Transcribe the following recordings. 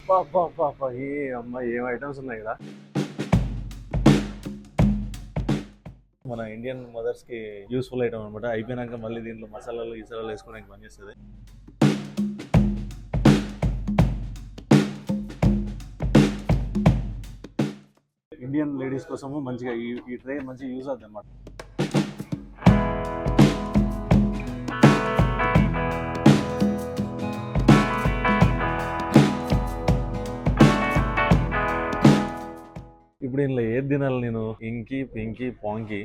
ఏ అమ్మ ఏం ఐటమ్స్ ఉన్నాయి ఇక్కడ. మన ఇండియన్ మదర్స్ కి యూస్ఫుల్ ఐటమ్ అనమాట. అయిపోయినాక మళ్ళీ దీంట్లో మసాలాలు గిసాలాలు వేసుకోవడానికి పనిచేస్తుంది. ఇండియన్ లేడీస్ కోసము మంచిగా ఈ ట్రే మంచిగా యూజ్ అవుతుంది అనమాట. ఇప్పుడు ఇంట్లో ఏది తినాలి నేను? ఇంకి పింకి పాంకి.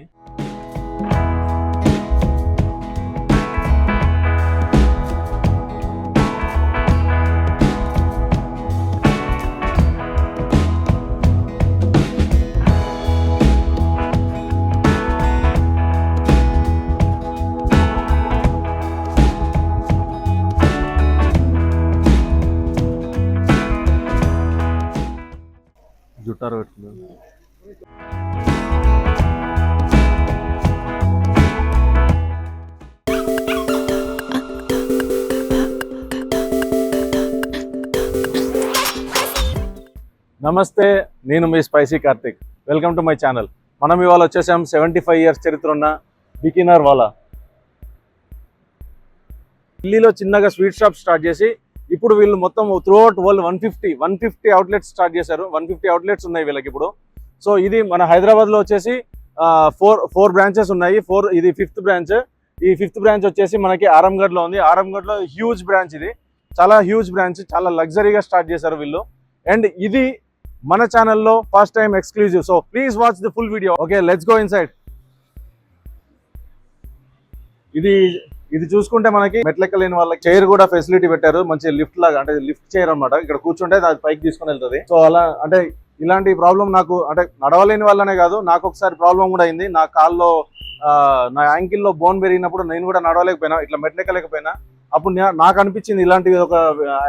జుట్టారు పెట్టుకుంది. నమస్తే, నేను మీ spicy Karthik. Welcome to my channel. మనం ఇవాళ వచ్చేసాం 75 years చరిత్ర ఉన్న బికినర్ వాలా. ఢిల్లీలో చిన్నగా స్వీట్ షాప్ స్టార్ట్ చేసి ఇప్పుడు వీళ్ళు మొత్తం త్రూఅవుట్ వరల్డ్ 150 అవుట్లెట్స్ స్టార్ట్ చేశారు. 150 అవుట్లెట్స్ ఉన్నాయి వీళ్ళకి ఇప్పుడు. సో ఇది మన హైదరాబాద్లో వచ్చేసి ఫోర్ బ్రాంచెస్ ఉన్నాయి. ఇది 5th బ్రాంచ్. ఈ 5th బ్రాంచ్ వచ్చేసి మనకి ఆరంగఢ్లో ఉంది. ఆరంగఢ్లో హ్యూజ్ బ్రాంచ్, ఇది చాలా హ్యూజ్ బ్రాంచ్, చాలా లగ్జరీగా స్టార్ట్ చేశారు వీళ్ళు. అండ్ ఇది మన ఛానల్లో first time exclusive. So please watch the full video. Okay, let's go inside. ఇది చూసుకుంటే మనకి మెట్లెక్కలేని వాళ్ళకి చైర్ కూడా ఫెసిలిటీ పెట్టారు. మంచి లిఫ్ట్ లాగా, అంటే లిఫ్ట్ చైర్ అనమాట. ఇక్కడ కూర్చుంటే అది పైకి తీసుకుని వెళ్తుంది. సో అలా అంటే ఇలాంటి ప్రాబ్లం నాకు, అంటే నడవలేని వాళ్ళనే కాదు, నాకు ఒకసారి ప్రాబ్లం కూడా అయింది. నా కాల్లో నా యాంకిల్లో బోన్ పెరిగినప్పుడు నేను కూడా నడవలేకపోయినా, ఇట్లా మెట్లెక్కలేకపోయినా. అప్పుడు నాకు అనిపించింది ఇలాంటి ఒక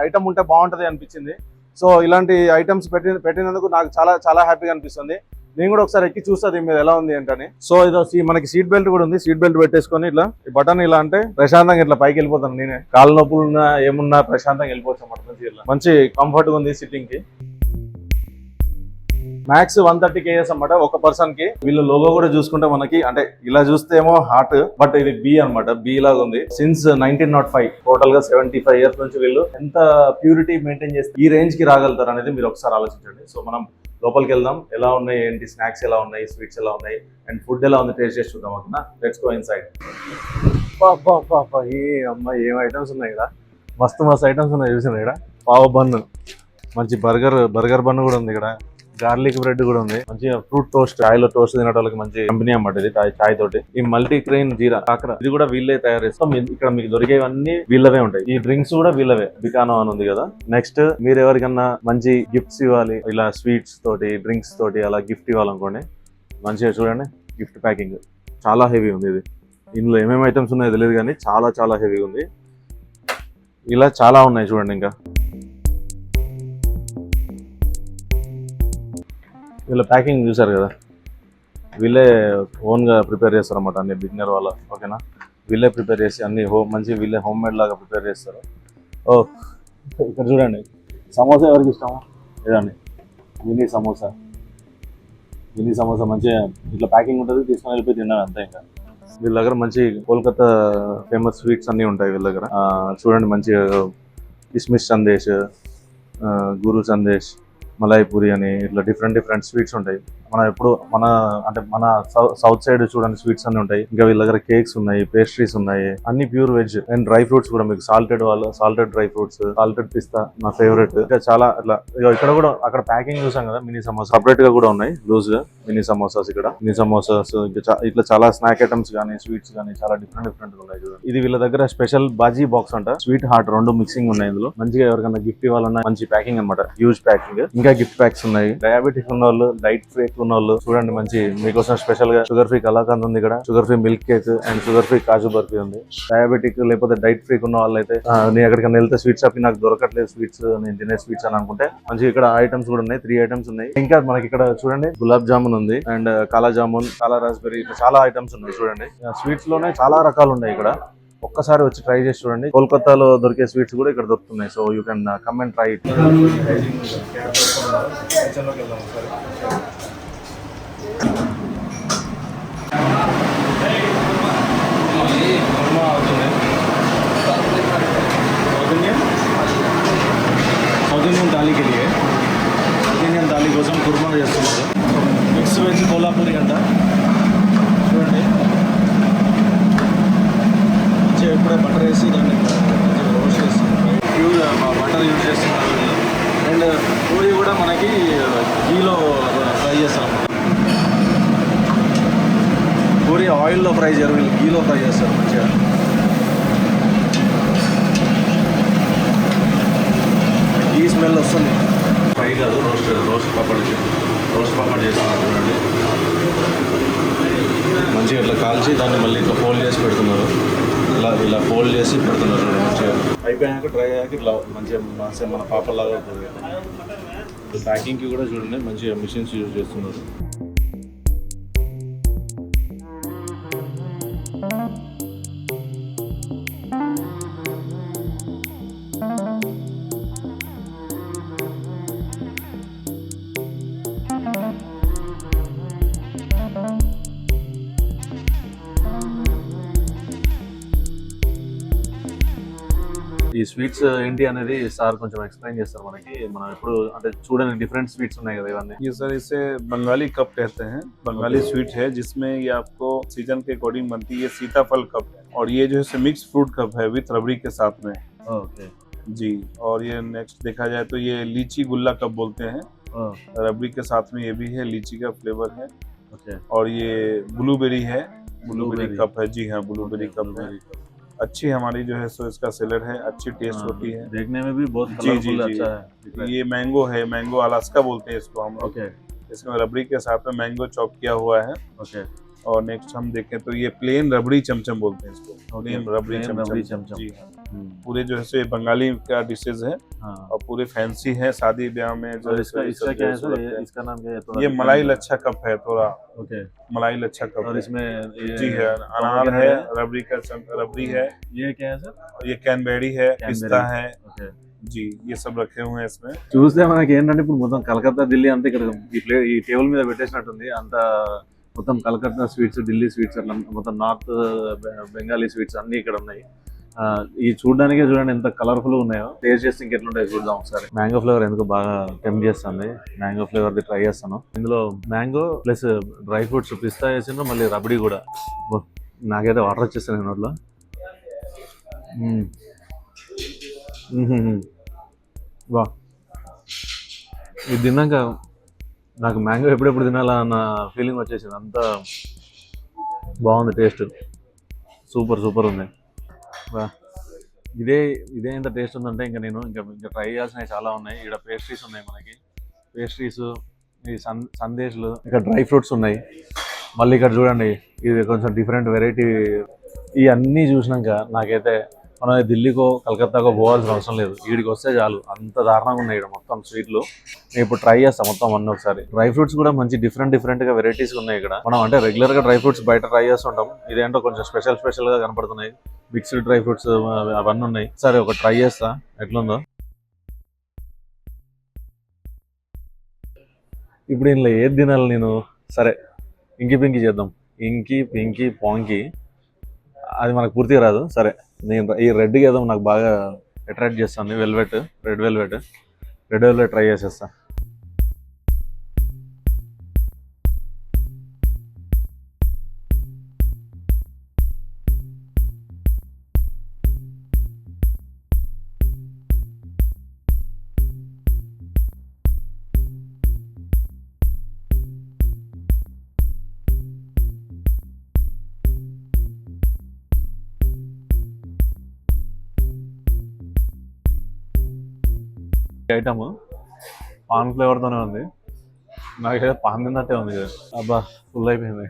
ఐటమ్ ఉంటే బాగుంటది అనిపించింది. సో ఇలాంటి ఐటమ్స్ పెట్టినందుకు నాకు చాలా చాలా హ్యాపీగా అనిపిస్తుంది. నేను కూడా ఒకసారి ఎక్కి చూస్తా దీని మీద ఎలా ఉంది ఏంటని. సో ఇదో మనకి సీట్ బెల్ట్ కూడా ఉంది. సీట్ బెల్ట్ పెట్టేసుకొని ఇట్లా ఈ బటన్ ఇలా అంటే ప్రశాంతంగా ఇట్లా పైకి వెళ్ళిపోతాను. నేనే కాళ్ళ నొప్పులు ఉన్నా ఏమున్నా ప్రశాంతంగా వెళ్ళిపోవచ్చు అన్నమాట. మంచి కంఫర్ట్ గా ఉంది సిట్టింగ్ కి. మ్యాక్స్ 130 kgs అన్నమాట ఒక పర్సన్ కి. వీళ్ళు లోగో కూడా చూసుకుంటే మనకి, అంటే ఇలా చూస్తే ఏమో హార్ట్, బట్ ఇది బి అనమాట. బి లాగా ఉంది. సిన్స్ 1905 టోటల్ గా 75 years నుంచి వీళ్ళు ఎంత ప్యూరిటీ మెయింటైన్ చేస్తే ఈ రేంజ్ కి రాగలుగుతారు అనేది మీరు ఒకసారి ఆలోచించండి. సో మనం లోపలికి వెళ్దాం. ఎలా ఉన్నాయి ఏంటి, స్నాక్స్ ఎలా ఉన్నాయి, స్వీట్స్ ఎలా ఉన్నాయి, అండ్ ఫుడ్ ఎలా ఉంది టేస్ట్ చేసి చూద్దాం. ఓకేనా, లెట్స్ గో ఇన్సైడ్. ఏ అమ్మ ఏం ఐటమ్స్ ఉన్నాయి ఇక్కడ. మస్తు ఐటమ్స్ ఉన్నాయి చూసిన ఇక్కడ. పావ్ బన్, మంచి బర్గర్ బన్ కూడా ఉంది ఇక్కడ. గార్లిక్ బ్రెడ్ కూడా ఉంది. మంచిగా ఫ్రూట్ టోస్ట్, చాయ్లో టోస్ట్ తినడం వాళ్ళకి మంచి కంపెనీ అన్నమాట ఇది చాయ్ తోటి. ఈ మల్టీ గ్రెయిన్ జీరా కాకర, ఇది కూడా వీళ్ళే తయారు చేస్తాం. ఇక్కడ మీకు దొరికేవన్నీ వీళ్ళవే ఉంటాయి. ఈ డ్రింక్స్ కూడా వీళ్ళవే. బికానో అని ఉంది కదా. నెక్స్ట్ మీరు ఎవరికన్నా మంచి గిఫ్ట్స్ ఇవ్వాలి, ఇలా స్వీట్స్ తోటి డ్రింక్స్ తోటి అలా గిఫ్ట్ ఇవ్వాలనుకోండి, మంచిగా చూడండి. గిఫ్ట్ ప్యాకింగ్ చాలా హెవీ ఉంది. ఇది ఇందులో ఏమేమి ఐటమ్స్ ఉన్నాయో తెలియదు కానీ చాలా చాలా హెవీగా ఉంది. ఇలా చాలా ఉన్నాయి చూడండి. ఇంకా వీళ్ళ ప్యాకింగ్ చూసారు కదా, వీళ్ళే ఓన్గా ప్రిపేర్ చేస్తారు అన్నమాట అన్ని. బిగినర్ వాళ్ళ ఓకేనా, వీళ్ళే ప్రిపేర్ చేసి అన్ని మంచి వీళ్ళే హోమ్ మేడ్ లాగా ప్రిపేర్ చేస్తారు. ఓ ఇక్కడ చూడండి, సమోసా ఎవరికి ఇష్టమో ఇదండి. మినీ సమోసా మంచిగా ఇట్లా ప్యాకింగ్ ఉంటుంది, తీసుకొని వెళ్ళిపోయి తిన్నాను అంతే. ఇంకా వీళ్ళ దగ్గర మంచి కోల్కతా ఫేమస్ స్వీట్స్ అన్నీ ఉంటాయి వీళ్ళ దగ్గర. చూడండి, మంచిగా కిస్మిస్ సందేశ్, గురు సందేశ్, మలాయ్ పూరి అని ఇట్లా డిఫరెంట్ స్వీట్స్ ఉంటాయి. మన సౌత్ సైడ్ చూడండి స్వీట్స్ అన్ని ఉంటాయి. ఇంకా వీళ్ళ దగ్గర కేక్స్ ఉన్నాయి, పేస్ట్రీస్ ఉన్నాయి, అన్ని pure veg. And dry fruits కూడా మీకు సాల్టెడ్ డ్రై ఫ్రూట్స్, సాల్టెడ్ పిస్తా నా ఫేవరెట్. ఇంకా చాలా అట్లా ఇక్కడ కూడా అక్కడ ప్యాకింగ్ చూసాం కదా. మినీ సమోసా సపరేట్ గా కూడా ఉన్నాయి, లూజ్ గా మినీ సమోసాస్. ఇక్కడ మినీ సమోసాస్ ఇట్లా చాలా స్నాక్ ఐటమ్స్ కానీ స్వీట్స్ కానీ చాలా డిఫరెంట్ ఉన్నాయి. ఇది వీళ్ళ దగ్గర స్పెషల్ బాజీ బాక్స్ అంట. స్వీట్ హార్ట్ రెండు మిక్సింగ్ ఉన్నాయి ఇందులో. మంచిగా ఎవరికైనా గిఫ్ట్ ఇవ్వాలన్నా మంచి ప్యాకింగ్ అనమాట, హ్యూజ్ ప్యాకింగ్. ఇంకా గిఫ్ట్ ప్యాక్స్ ఉన్నాయి. డయాబెటిక్ ఉన్న వాళ్ళు, డైట్ ఫ్రీ ఉన్న వాళ్ళు చూడండి, మంచి మీకోసం స్పెషల్ గా షుగర్ ఫ్రీ కలాకండ్ ఉంది ఇక్కడ, sugar free milk cake and sugar free kaju barfi ఉంది. డయాబెటిక్ లేకపోతే డైట్ ఫ్రీ ఉన్న వాళ్ళు అయితే నేను ఎక్కడికైనా వెళ్తే స్వీట్ షాప్ నాకు దొరకట్లేదు స్వీట్స్, నేను తినే స్వీట్స్ అని అనుకుంటే మంచి ఇక్కడ ఐటమ్స్ కూడా ఉన్నాయి. 3 ఐటమ్స్ ఉన్నాయి. ఇంకా మనకి ఇక్కడ చూడండి గులాబ్ జామున్ ఉంది, అండ్ కాలా జామున్, కాలా రాస్బెర్రీ, చాలా ఐటమ్స్ ఉన్నాయి చూడండి. స్వీట్స్ లోనే చాలా రకాలు ఉన్నాయి ఇక్కడ. ఒక్కసారి వచ్చి ట్రై చేసి చూడండి. కోల్కతాలో దొరికే స్వీట్స్ కూడా ఇక్కడ దొరుకుతున్నాయి. So you can come and try it. South Indian థాలీకి వెళ్ళి సౌత్ ఇండియన్ థాలీ కోసం కుర్మా చేస్తున్నారు. మిక్స్ వెజ్ కోల్హాపూరి అంట. చూడండి మంచిగా ఇప్పుడే బటర్ వేసి దాన్ని రోస్ట్ చేస్తున్నారు. బటర్ యూజ్ చేస్తున్నారు. అండ్ పూరి కూడా మనకి గీలో ఫ్రై చేస్తాం. పూరి ఆయిల్లో ఫ్రై చేయరు, వీళ్ళు గీలో ఫ్రై చేస్తారు మంచిగా. ఈ స్మెల్ వస్తుంది. ఫ్రై కాదు, రోస్ట్ పాపడ్ చేస్తున్నారు. చూడండి మంచిగా ఇట్లా కాల్చి దాన్ని మళ్ళీ ఇట్లా ఫోల్డ్ చేసి పెడుతున్నారు. ఇలా ఫోల్డ్ చేసి పెడుతున్నారు మంచిగా. అయిపోయాక డ్రై అయ్యాక ఇట్లా మంచిగా మన పాపల్లాగా అవుతుంది. ప్యాకింగ్కి కూడా చూడండి మంచిగా మిషన్స్ యూజ్ చేస్తున్నారు. ఈ స్వీట్స్ ఏంటి అనేది సార్ కొంచెం ఎక్స్ప్లెయిన్ చేస్తారు మనకి. మనం ఎప్పుడు అంటే చూడని డిఫరెंट स्वीट्स ఉన్నాయి కదా ఇవన్నీ. ये सर इसे बंगाली कप कहते हैं. बंगाली स्वीट है जिसमें ये आपको सीजन के अकॉर्डिंग बनती है. ये सीताफल कप है और ये जो है मिक्स फ्रूट कप है विथ रबड़ी के साथ में. ओके जी. और ये नेक्स्ट देखा जाए तो ये लीची गुल्ला कप बोलते हैं. रबड़ी के साथ में ये भी है, लीची का फ्लेवर है. ओके. और ये ब्लूबेरी है, ब्लूबेरी कप है. जी हाँ, ब्लूबेरी कप है. अच्छी हमारी जो है सो इसका सेलर है, अच्छी टेस्ट होती है. देखने में भी बहुत जी जी कलरफुल जी. अच्छा है. ये मैंगो है, मैंगो अलास्का बोलते हैं इसको हम लोग. ओके इसमें रबड़ी के साथ में मैंगो चॉप किया हुआ है. ओके. और नेक्स्ट हम देखें तो ये प्लेन रबड़ी चमचम बोलते हैं इसको. प्लेन रबड़ी रबड़ी चमचम. चमचम. जी हाँ. पूरे जो है सो ये बंगाली का डिशेज है हाँ. और पूरे फैंसी है. शादी ब्याह में जो और है इसका सो इसका सब क्या जो है सो सर? लगता है. इसका नाम क्या है? थोड़ा ये मलाई लच्छा कप है. थोड़ा ओके. मलाई लच्छा कप और है. इसमें जी है, अनार है, रबड़ी का रबड़ी है. ये क्या है सर? और ये कैनबेरी है, पिस्ता है. ओके. जी, ये सब रखे हुए हैं इसमें. చూస్తే మనకి ఏంటంటే ఇప్పుడు మొత్తం కలకత్తా ఢిల్లీ అంతా ఇక్కడ ఈ టేబుల్ మీద పెట్టేసినట్టుంది. అంత మొత్తం కలకత్తా స్వీట్స్, ఢిల్లీ స్వీట్స్, అట్లా మొత్తం నార్త్ బెంగాలీ స్వీట్స్ అన్ని ఇక్కడ ఉన్నాయి. ఈ చూడడానికే చూడండి ఎంత కలర్ఫుల్ ఉన్నాయో. టేస్ట్ చేస్తే ఇంకెట్లుంటాయి చూద్దాం ఒకసారి. మ్యాంగో ఫ్లేవర్ ఎందుకు బాగా టెంప్ట్ చేస్తుంది. మ్యాంగో ఫ్లేవర్ ట్రై చేస్తాను. ఇందులో మ్యాంగో ప్లస్ డ్రై ఫ్రూట్స్ పిస్తా వేసిండ్రు, మళ్ళీ రబడీ కూడా. నాకైతే వాటర్ వచ్చేస్తాను నోట్లో. వా, ఇది తిన్నాక నాకు మ్యాంగో ఎప్పుడెప్పుడు తినాలా అన్న ఫీలింగ్ వచ్చేసింది. అంత బాగుంది టేస్ట్. సూపర్ సూపర్ ఉంది. వా, ఇదే ఎంత టేస్ట్ ఉందంటే ఇంకా ట్రై చేయాల్సినవి చాలా ఉన్నాయి. ఇక్కడ పేస్ట్రీస్ ఉన్నాయి మనకి. పేస్ట్రీస్, ఈ సందేశ్లు, ఇక్కడ డ్రై ఫ్రూట్స్ ఉన్నాయి. మళ్ళీ ఇక్కడ చూడండి ఇది కొంచెం డిఫరెంట్ వెరైటీ. ఇవన్నీ చూసినాక నాకైతే మనం ఢిల్లీకో కలకత్తాకో పోవాల్సిన అవసరం లేదు. వీడికి వస్తే చాలు, అంత దారుణంగా ఉన్నాయి ఇక్కడ మొత్తం స్వీట్లు. నేను ఇప్పుడు ట్రై చేస్తాను మొత్తం అన్నీ ఒకసారి. డ్రై ఫ్రూట్స్ కూడా మంచి డిఫరెంట్గా వెరైటీస్ ఉన్నాయి ఇక్కడ. మనం అంటే రెగ్యులర్గా డ్రై ఫ్రూట్స్ బయట ట్రై చేస్తుంటాం. ఇదేంటో కొంచెం స్పెషల్గా కనపడుతున్నాయి. మిక్స్డ్ డ్రై ఫ్రూట్స్ అవన్నీ ఉన్నాయి. సరే ఒక ట్రై చేస్తా ఎట్లుందో. ఇప్పుడు ఇంట్లో ఏది తినాలి నేను? సరే ఇంకి పింకి చేద్దాం. ఇంకి పింకి పాంకి అది మనకు పూర్తిగా రాదు. సరే నేను ఈ రెడ్ ఏదో నాకు బాగా అట్రాక్ట్ చేస్తాను. రెడ్ వెల్వెట్ ట్రై చేసేస్తా. ఐటమ్ పాన్ ఫ్లేవర్తోనే ఉంది. నాకైతే పాన్ తిన్నట్టే ఉంది కదా. అబ్బా ఫుల్ అయిపోయింది.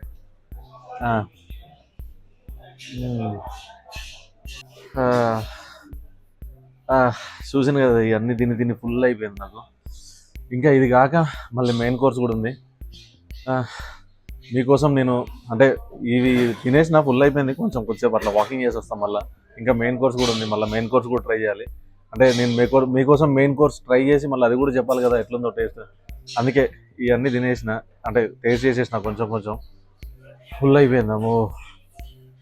చూసాను కదా, ఇవన్నీ తిని ఫుల్ అయిపోయింది నాకు. ఇంకా ఇది కాక మళ్ళీ మెయిన్ కోర్స్ కూడా ఉంది. మీకోసం నేను అంటే ఇవి తినేసిన ఫుల్ అయిపోయింది. కొంచెంసేపు అట్లా వాకింగ్ చేసి వస్తాం. మళ్ళీ ఇంకా మెయిన్ కోర్స్ కూడా ఉంది, మళ్ళీ మెయిన్ కోర్స్ కూడా ట్రై చేయాలి. అంటే నేను మీకోసం మెయిన్ కోర్స్ ట్రై చేసి మళ్ళీ అది కూడా చెప్పాలి కదా ఎట్లుందో టేస్ట్. అందుకే ఇవన్నీ తినేసిన, అంటే టేస్ట్ చేసేసిన కొంచెం కొంచెం. ఫుల్ అయిపోయిందాము,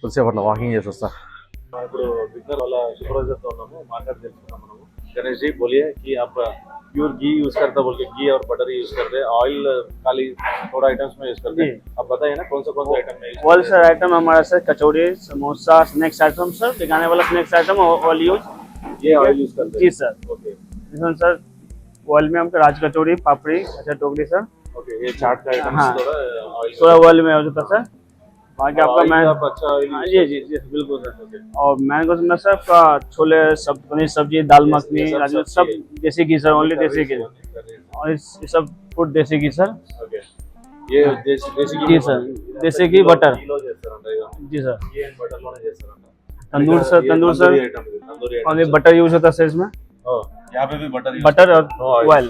కొద్దిసేపు అట్లా వాకింగ్ చేసి వస్తా. ఇప్పుడు బిగ్నర్ వాళ్ళ సూపర్వైజర్తో ఉన్నాము, మాట్లాడి తెలుసుకున్నాం మనము. गणेश जी बोलिए कि आप प्योर घी यूज करते बोल के घी और बटर यूज करते हैं, ऑयल खाली थोड़ा आइटम्स में यूज करते हैं, आप बताइए ना कौन सा आइटम में ऑल सर आइटम हमारा सर कचौड़ी समोसा स्नैक्स आइटम सर दिखाने वाला स्नैक्स आइटम ऑयल यूज ये ऑयल यूज करते हैं? जी सर। ओके इसमें सर ऑयल में हमको राज कचौड़ी पापड़ी अच्छा टोकरी सर। ओके, ये चाट का आइटम हाँ। थोड़ा ऑयल में हो जाता सर। बाकी आपका मैं अच्छा जी जी जी बिल्कुल सर। और मैंने को में सर आपका छोले सब पनीर सब्जी दाल मखनी राजमा सब देसी घी सर, ओनली देसी घी और ये सब फूड देसी घी सर। ओके, ये देसी जी सर, देसी घी बटर जी सर। तंदूर सर, तंदूर सर और ये बटर यूज होता है सर इसमें। यहाँ पे भी बटर और ऑयल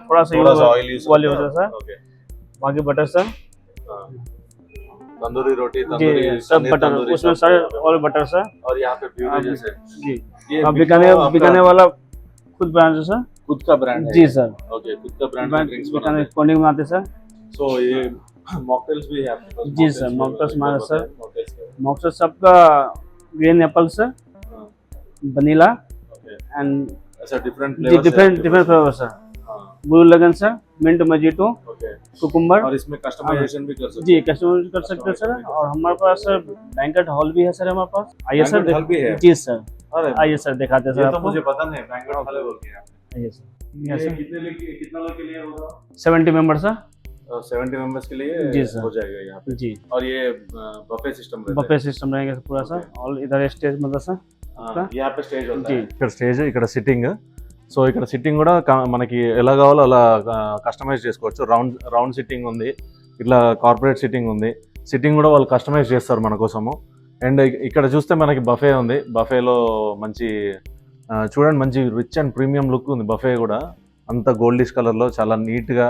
थोड़ा सा ऑयल यूज होता है सर। ओके, बाकी बटर सर तंदूरी रोटी जी सब बटर उसमें सर और बटर सर। और यहाँ पे प्यूरी जैसे जी ये बिकाने वाला खुद ब्रांड है सर। खुद का ब्रांड है? जी सर, ओके, खुद का ब्रांड में ड्रिंक्स बनाते हैं। कोल्ड बनाते सर। सो ये मॉकटेल्स भी है आपके पास? जी सर, मॉकटेल्स हमारे सर। मॉकटेल्स मॉकटेल सबका green Apple sir, vanilla okay, and अच्छा डिफरेंट जी डिफरेंट फ्लेवर सर। ब्लू लगन sir, mint mojito, okay, cucumber. और इसमें कस्टमाइजेशन भी कर सकते जी कस्टमाइज कर सकते हैं सर। और हमारे पास सर बैंकेट हॉल भी है सर हमारे पास। आइए सर। बैंक्वेट हॉल भी है? जी सर, अरे आइए सर दिखाते हैं सर ये तो आपको। मुझे पता नहीं, बैंक्वेट हॉल है बोल के यहाँ पे। आइए सर। ये कितना लोग के लिए होगा? 70 मेंबर सर। 70 मेंबर्स के लिए जी सर। हो जाएगा यहाँ पे। जी और ये बफे सिस्टम बफे सिस्टम रहेगा सर पूरा सर। और इधर स्टेज मतलब सर यहाँ पे स्टेज होता जी। है, ఇక్కడ స్టేజ్ ఇక్కడ సిట్టింగ్. సో ఇక్కడ సిట్టింగ్ కూడా మనకి ఎలా కావాలో అలా కస్టమైజ్ చేసుకోవచ్చు. రౌండ్ సిట్టింగ్ ఉంది, ఇట్లా కార్పొరేట్ సిట్టింగ్ ఉంది. సిట్టింగ్ కూడా వాళ్ళు కస్టమైజ్ చేస్తారు మన కోసము. అండ్ ఇక్కడ చూస్తే మనకి బఫే ఉంది. బఫేలో మంచి చూడండి, మంచి రిచ్ అండ్ ప్రీమియం లుక్ ఉంది. బఫే కూడా అంత గోల్డిష్ కలర్లో చాలా నీట్గా.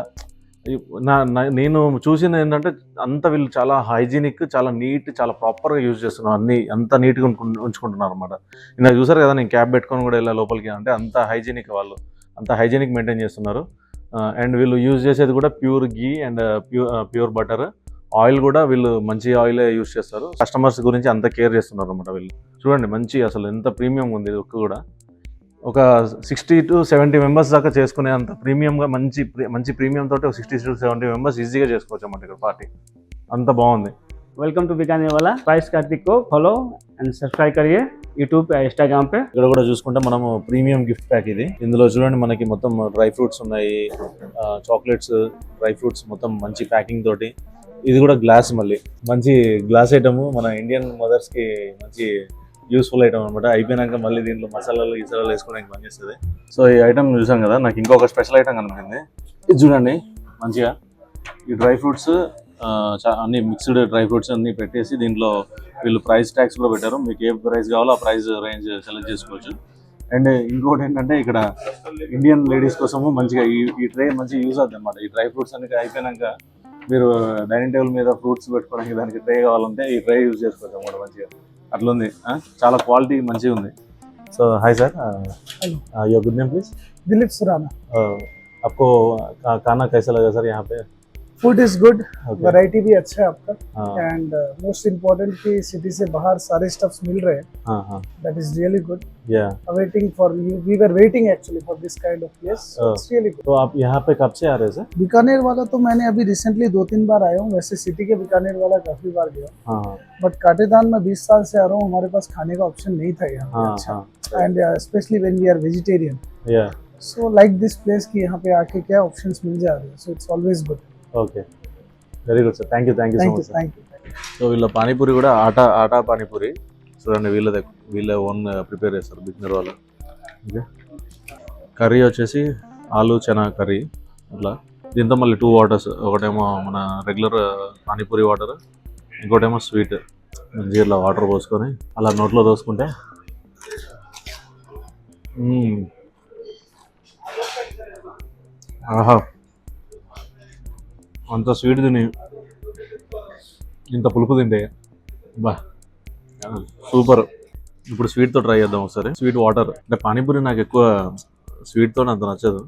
నేను చూసింది ఏంటంటే అంత వీళ్ళు చాలా హైజీనిక్, చాలా నీట్, చాలా ప్రాపర్గా యూజ్ చేస్తున్నారు. అన్నీ అంత నీట్గా ఉంచుకుంటున్నారు అనమాట. ఇందాక చూసారు కదా, నేను క్యాబ్ పెట్టుకొని కూడా వెళ్ళా లోపలికి. అంటే అంత హైజీనిక్, వాళ్ళు అంత హైజీనిక్ మెయింటైన్ చేస్తున్నారు. అండ్ వీళ్ళు యూజ్ చేసేది కూడా pure ghee and pure butter. Oil కూడా వీళ్ళు మంచి ఆయిలే యూజ్ చేస్తారు. కస్టమర్స్ గురించి అంత కేర్ చేస్తున్నారు అనమాట వీళ్ళు. చూడండి మంచి, అసలు ఎంత ప్రీమియం ఉంది ఇది కూడా. ఒక 60 to 70 మెంబర్స్ దాకా చేసుకునే అంత ప్రీమియంగా మంచి ప్రీమియం తోటి 60 to 70 మెంబర్స్ ఈజీగా చేసుకోవచ్చు అన్నమాట ఇక్కడ పార్టీ. అంత బాగుంది. वेलकम टू बिकाने वाला। प्राइस कार्तिक को फॉलो एंड सब्सक्राइब करिए यूट्यूब पे, इंस्टाग्राम पे। ఇక్కడ కూడా చూసుకుంటే మనము ప్రీమియం గిఫ్ట్ ప్యాక్ ఇది. ఇందులో చూడండి మనకి మొత్తం డ్రై ఫ్రూట్స్ ఉన్నాయి, చాక్లెట్స్, డ్రై ఫ్రూట్స్ మొత్తం మంచి ప్యాకింగ్ తోటి. ఇది కూడా గ్లాస్, మళ్ళీ మంచి గ్లాస్ ఐటమ్. మన ఇండియన్ మదర్స్ కి మంచి యూస్ఫుల్ ఐటమ్ అనమాట. అయిపోయినాక మళ్ళీ దీంట్లో మసాలాలు వేసుకోవడానికి పనిచేస్తుంది. సో ఈ ఐటమ్ చూసాం కదా, నాకు ఇంకొక స్పెషల్ ఐటమ్ కనిపించింది. ఇది చూడండి మంచిగా ఈ డ్రై ఫ్రూట్స్ అన్ని మిక్స్డ్ డ్రై ఫ్రూట్స్ అన్ని పెట్టేసి దీంట్లో వీళ్ళు ప్రైస్ ట్యాగ్స్ కూడా పెట్టారు. మీకు ఏ ప్రైస్ కావాలో ఆ ప్రైస్ రేంజ్ సెలెక్ట్ చేసుకోవచ్చు. అండ్ ఇంకోటి ఏంటంటే ఇక్కడ ఇండియన్ లేడీస్ కోసము మంచిగా ఈ ట్రే మంచిగా యూజ్ అవుతుంది అనమాట. ఈ డ్రై ఫ్రూట్స్ అన్ని అయిపోయినాక మీరు డైనింగ్ టేబుల్ మీద ఫ్రూట్స్ పెట్టుకోవడానికి దానికి ట్రే కావాలంటే ఈ ట్రే యూజ్ చేసుకోవచ్చు అనమాట. మంచిగా అట్లుంది, చాలా క్వాలిటీ మంచిగా ఉంది. So hi sir, your good name please? Dilip Surana. आपको खाना कैसा लगा सर यहाँ पे? Food is good, Okay. Variety भी अच्छा है आपका। हाँ एंड मोस्ट इम्पोर्टेंट कि सिटी से बाहर सारे स्टफ्स मिल रहे हैं, हाँ हाँ, that is really good. Yeah awaiting for you, we were waiting actually for this kind of place, Oh. It's really good. तो आप यहाँ पे कब से आ रहे हैं सर? बीकानेर वाला तो मैंने अभी रिसेंटली 2-3 बार आया हूँ। वैसे सिटी के बीकानेर वाला काफी बार गया, हाँ बट काटेदान में 20 साल से आ रहा हूँ। हमारे पास खाने का ऑप्शन नहीं था यहाँ पे हाँ अच्छा, हाँ, and specially when we are vegetarian, yeah so like this place कि यहाँ पे आके क्या ऑप्शंस मिल जा रहे हैं, so it's always good. Okay, very good sir, thank you so thank you much sir. Thank you. So వీళ్ళ పానీపూరి కూడా ఆటా పానీపూరి చూడండి, వీళ్ళే ఓన్ ప్రిపేర్ చేస్తారు బిగ్నర్ వాళ్ళు. ఓకే, కర్రీ వచ్చేసి ఆలు చనా కర్రీ అట్లా. దీంతో మళ్ళీ 2 వాటర్స్, ఒకటేమో మన రెగ్యులర్ పానీపూరి వాటర్, ఇంకోటేమో స్వీట్. మంచిగా ఇట్లా వాటర్ పోసుకొని అలా నోట్లో దోసుకుంటే ఆహా, అంత స్వీట్ తిని ఇంత పులుపు తింటే బా సూపర్. ఇప్పుడు స్వీట్తో ట్రై చేద్దాం ఒకసారి. స్వీట్ వాటర్ అంటే పానీపూరి నాకు ఎక్కువ స్వీట్తో అంత నచ్చదు.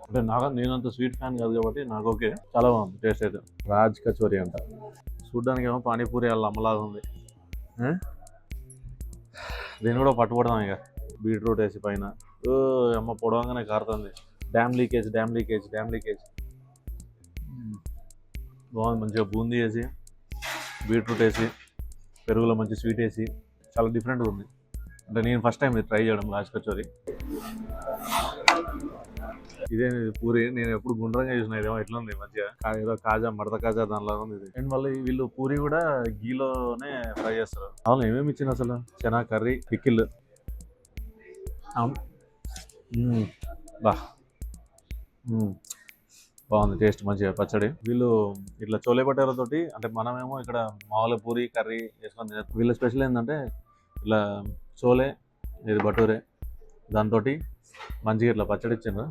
అంటే నేనంత స్వీట్ ఫ్యాన్ కాదు కాబట్టి నాకు ఓకే, చాలా బాగుంది టేస్ట్ అయితే. రాజ్ కచోరీ అంట, చూడ్డానికి ఏమో పానీపూరి వాళ్ళ అమ్మలాగా ఉంది. దీన్ని కూడా పట్టుబడదాం ఇక. బీట్రూట్ వేసి పైన అమ్మ పొడవంగానే కారుతుంది. డ్యామ్ లీకేజ్ బాగుంది. మంచిగా బూందీ వేసి, బీట్రూట్ వేసి, పెరుగులో మంచి స్వీట్ వేసి, చాలా డిఫరెంట్గా ఉంది. అంటే నేను ఫస్ట్ టైం ఇది ట్రై చేయడం రాజ్ కచోరీ. ఇదే పూరి నేను ఎప్పుడు గుండ్రంగా చూసిన, ఇదేమో ఎట్లా ఉంది మంచిగా ఏదో కాజా, మడత కాజా దానిలో ఉంది ఇది. అండ్ మళ్ళీ వీళ్ళు పూరి కూడా గీలోనే ఫ్రై చేస్తారు. అవును, ఏమేమి ఇచ్చింది అసలు? Chana curry, pickle. అవును, బాగుంది టేస్ట్, మంచిగా పచ్చడి. వీళ్ళు ఇట్లా చోలే భటూరేతోటి, అంటే మనమేమో ఇక్కడ మామూలు పూరి కర్రీ వేసుకొని తినే, వీళ్ళ స్పెషల్ ఏంటంటే ఇట్లా చోలే, ఇది భటూరే, దాంతో మంచిగా ఇట్లా పచ్చడి ఇచ్చిండ్రు.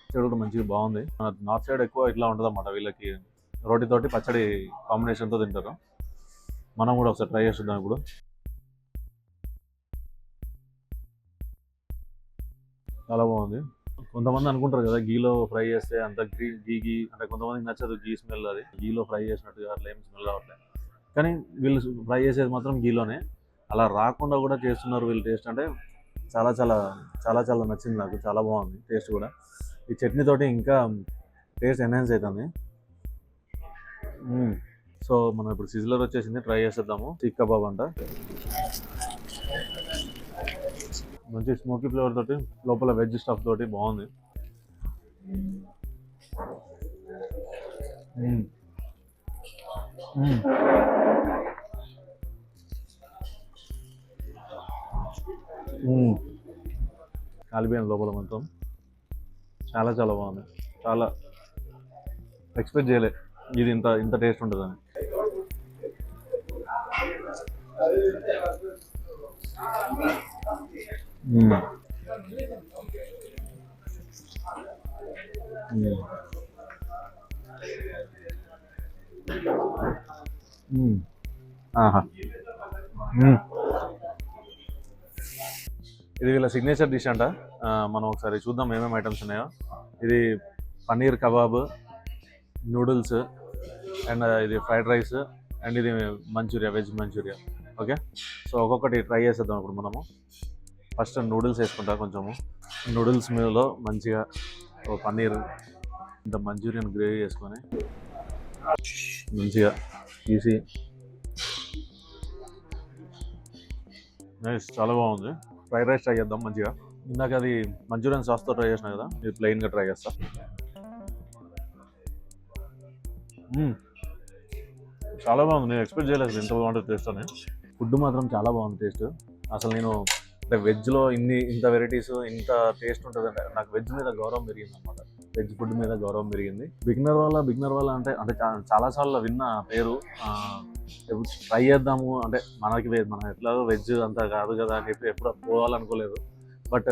పచ్చడి కూడా మంచిగా బాగుంది. నార్త్ సైడ్ ఎక్కువ ఇట్లా ఉంటుంది అన్నమాట, వీళ్ళకి రోటీతోటి పచ్చడి కాంబినేషన్తో తింటారు. మనం కూడా ఒకసారి ట్రై చేస్తున్నాం ఇప్పుడు. చాలా బాగుంది. కొంతమంది అనుకుంటారు కదా గీలో ఫ్రై చేస్తే అంత గీ అంటే కొంతమందికి నచ్చదు గీ స్మెల్, అది గీలో ఫ్రై చేసినట్టుగా అట్లా ఏం స్మెల్ రావట్లేదు. కానీ వీళ్ళు ఫ్రై చేసేది మాత్రం గీలోనే, అలా రాకుండా కూడా చేస్తున్నారు వీళ్ళు. టేస్ట్ అంటే చాలా చాలా చాలా చాలా నచ్చింది నాకు, చాలా బాగుంది టేస్ట్ కూడా. ఈ చట్నీ తోటి ఇంకా టేస్ట్ ఎన్హాన్స్ అవుతుంది. సో మనం ఇప్పుడు సిజ్లర్ వచ్చేసింది, ట్రై చేసేద్దాము. సీక్ కబాబ్ అంట, మంచి స్మోకీ ఫ్లేవర్ తోటి, లోపల వెజ్ స్టఫ్ తోటి బాగుంది. కాలిపోయింది లోపల మొత్తం, చాలా చాలా బాగుంది. చాలా ఎక్స్పెక్ట్ చేయలే ఇది ఇంత టేస్ట్ ఉంటుందని. ఇది వీళ్ళ సిగ్నేచర్ డిష్ అంట. మనం ఒకసారి చూద్దాం ఏమేమి ఐటమ్స్ ఉన్నాయో. ఇది పన్నీర్ కబాబ్, నూడిల్స్, అండ్ ఇది ఫ్రైడ్ రైస్, అండ్ ఇది Manchuria, veg Manchuria. Okay, so ఒక్కొక్కటి ట్రై చేసేద్దాం ఇప్పుడు మనము. ఫస్ట్ నూడిల్స్ వేసుకుంటా కొంచెము. నూడిల్స్ మీదలో మంచిగా పన్నీర్, ఇంత మంచూరియన్ గ్రేవీ వేసుకొని మంచిగా తీసి, నైస్, చాలా బాగుంది. ఫ్రైడ్ రైస్ ట్రై చేద్దాం మంచిగా. ఇందాక అది మంచూరియన్ సాస్తో ట్రై చేసినా కదా, ఇది ప్లెయిన్గా ట్రై చేస్తా. చాలా బాగుంది, నేను ఎక్స్పెక్ట్ చేయలేదు ఇంత బాగుంటుంది టేస్ట్ అని. ఫుడ్ మాత్రం చాలా బాగుంది టేస్ట్. అసలు నేను అంటే వెజ్లో ఇంత వెరైటీస్, ఇంత టేస్ట్ ఉంటుంది అంటే నాకు వెజ్ మీద గౌరవం పెరిగింది అనమాట. వెజ్ ఫుడ్ మీద గౌరవం పెరిగింది. బిగినర్ వాళ్ళ అంటే చాలాసార్లు విన్న పేరు. ట్రై చేద్దాము అంటే మనం ఎట్లాగో వెజ్ అంతా కాదు కదా అని చెప్పి ఎప్పుడు పోవాలనుకోలేదు. బట్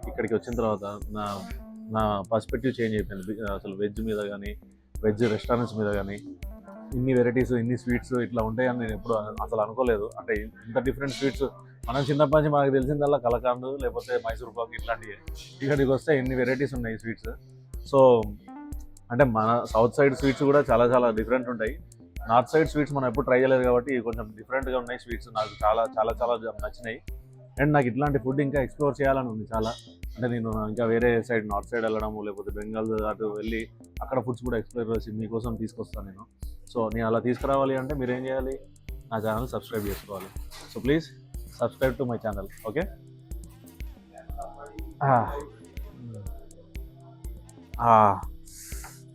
ఇక్కడికి వచ్చిన తర్వాత నా పర్స్పెక్టివ్ చేంజ్ అయిపోయింది. అసలు వెజ్ మీద కానీ, వెజ్ రెస్టారెంట్స్ మీద కానీ, ఇన్ని వెరైటీస్, ఇన్ని స్వీట్స్ ఇట్లా ఉంటాయని నేను ఎప్పుడు అసలు అనుకోలేదు. అంటే ఇంత డిఫరెంట్ స్వీట్స్ మనం చిన్నప్పటి నుంచి మనకు తెలిసిందల్లా కలకాండు, లేకపోతే మైసూర్ పాక్ ఇట్లాంటివి. ఇక్కడికి వస్తే ఎన్ని వెరైటీస్ ఉన్నాయి స్వీట్స్. సో అంటే మన సౌత్ సైడ్ స్వీట్స్ కూడా చాలా చాలా డిఫరెంట్ ఉంటాయి. నార్త్ సైడ్ స్వీట్స్ మనం ఎప్పుడు ట్రై చేయలేదు కాబట్టి కొంచెం డిఫరెంట్గా ఉన్నాయి స్వీట్స్. నాకు చాలా చాలా చాలా నచ్చినాయి. అండ్ నాకు ఇట్లాంటి ఫుడ్ ఇంకా ఎక్స్ప్లోర్ చేయాలని ఉంది చాలా. అంటే నేను ఇంకా వేరే సైడ్, నార్త్ సైడ్ వెళ్ళడము, లేకపోతే బెంగాల్ అటు వెళ్ళి అక్కడ ఫుడ్స్ కూడా ఎక్స్ప్లోర్ చేసి మీకోసం తీసుకొస్తాను నేను. సో నేను అలా తీసుకురావాలి అంటే మీరు ఏం చేయాలి, నా ఛానల్ సబ్స్క్రైబ్ చేసుకోవాలి. So please subscribe to my channel. Okay,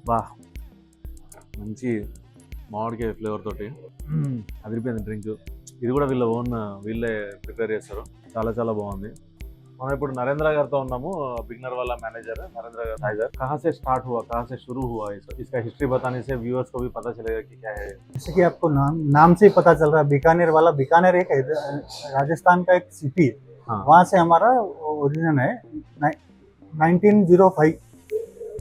బా మంచి మామిడికాయ ఫ్లేవర్ తోటి అదిరిపోయింది డ్రింక్. ఇది కూడా వీళ్ళే ప్రిపేర్ చేస్తారు. చాలా చాలా బాగుంది. మనం ఇప్పుడు నరేంద్ర గారితో ఉన్నాము, बिगनर वाला मैनेजर है नरेंद्र टाइगर। कहाँ से स्टार्ट हुआ, कहाँ से शुरू हुआ, इसका हिस्ट्री बताने से व्यूअर्स को भी पता चलेगा कि क्या है। जैसे कि आपको नाम से ही पता चल रहा है, बीकानेर वाला। बीकानेर एक राजस्थान का एक सिटी है। हाँ। वहाँ से हमारा ओरिजिन है। 1905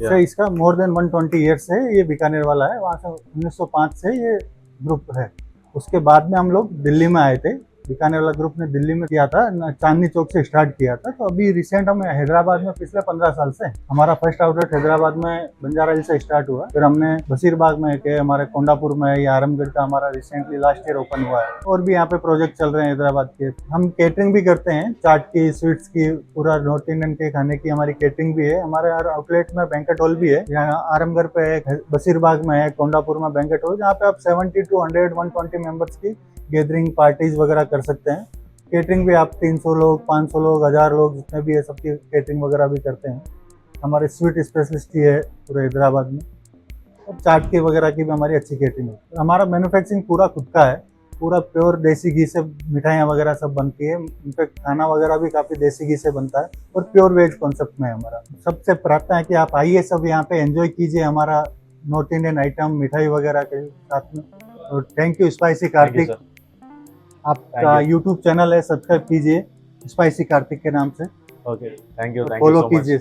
से इसका मोर देन 120 ईयर्स से ये बीकानेर वाला है। वहाँ से 1905 से ये ग्रुप है। उसके बाद में हम लोग दिल्ली में आए थे। बीकानेर वाला ग्रुप ने दिल्ली में किया था, चांदनी चौक से स्टार्ट किया था। तो अभी रिसेंट हम हैदराबाद में पिछले 15 साल से, हमारा फर्स्ट आउटलेट हैदराबाद में बंजारा हिल से स्टार्ट हुआ, फिर हमने बशीरबाग में के, हमारे कोंडापुर में, या आरामगढ़ का हमारा रिसेंटली लास्ट ईयर ओपन हुआ है। और भी यहाँ पे प्रोजेक्ट चल रहे हैं हैदराबाद के। हम केटरिंग भी करते हैं, चाट की, स्वीट्स की, पूरा नॉर्थ इंडियन के खाने की हमारी केटरिंग भी है। हमारे आउटलेट में बैंकेट हॉल भी है, यहाँ आरामगढ़ पे है, बशीरबाग में है, कोंडापुर में बैंकेट हॉल, जहाँ पे आप 70 to 100 120 मेंबर्स की गैदरिंग पार्टीज वगैरह कर सकते हैं। केटरिंग भी आप 300 लोग, 500 लोग, 1000 लोग जितने भी है सबकी केटरिंग वगैरह भी करते हैं। हमारे स्वीट स्पेशलिस्ट ही है पूरे हैदराबाद में, और चाट की वगैरह की भी हमारी अच्छी केटरिंग है। हमारा मैन्युफैक्चरिंग पूरा खुद का है, पूरा प्योर देसी घी से मिठाइयाँ वगैरह सब बनती है। इनफैक्ट खाना वगैरह भी काफ़ी देसी घी से बनता है, और प्योर वेज कॉन्सेप्ट में है हमारा। सबसे प्रार्थना है कि आप आइए, सब यहाँ पे एंजॉय कीजिए हमारा नॉर्थ इंडियन आइटम, मिठाई वगैरह के साथ में। और थैंक यू स्पाइसी कार्तिक, आपका यूट्यूब चैनल है, सब्सक्राइब कीजिए स्पाइसी कार्तिक के नाम से, okay, thank you follow so much. कीजिए।